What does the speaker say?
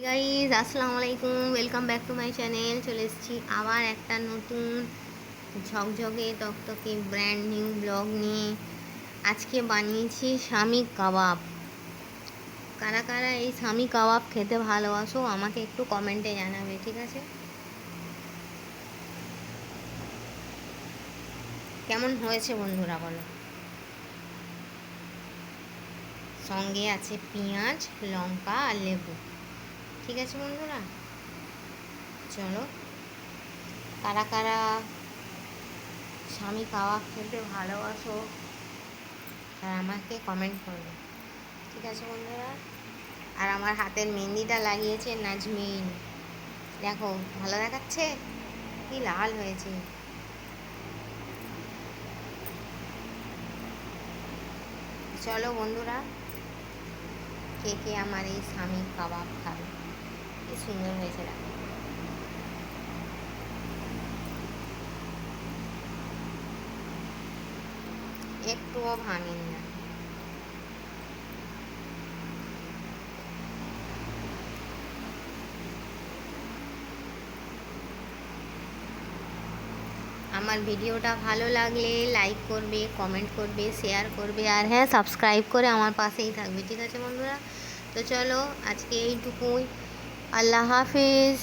Guys আসসালামু আলাইকুম, welcome back to my channel. চলে এসেছি আবার একটা নতুন ঝকঝকে তকতকে ব্র্যান্ড নিউ ব্লগ নিয়ে। আজকে বানিয়েছি শামি কাবাব। কারা কারা এই শামি কাবাব খেতে ভালোবাসো আমাকে একটু কমেন্টে জানাবে, ঠিক আছে? কেমন হয়েছে বন্ধুরা বলো। সঙ্গে আছে পেঁয়াজ, লঙ্কা আর লেবু। ঠিক আছে বন্ধুরা, চলো কারা কারা শামি কাবাব খেতে ভালোবাসো আর আমাকে কমেন্ট করবে, ঠিক আছে বন্ধুরা। আর আমার হাতের মেহেন্দিটা লাগিয়েছে নাজমিন, দেখো ভালো দেখাচ্ছে, কি লাল হয়েছে। চলো বন্ধুরা, কে কে আমার এই শামি কাবাব খাবে। কি সুন্দর হয়েছে দেখো। একটুও ভাঙেনি না। আমার ভিডিওটা ভালো লাগলে লাইক করবে, কমেন্ট করবে, শেয়ার করবে, আর হ্যাঁ সাবস্ক্রাইব করে আমার পাশেই থাকবে, ঠিক আছে বন্ধুরা। তো চলো আজকে এইটুকুই, আল্লাহ হাফিজ।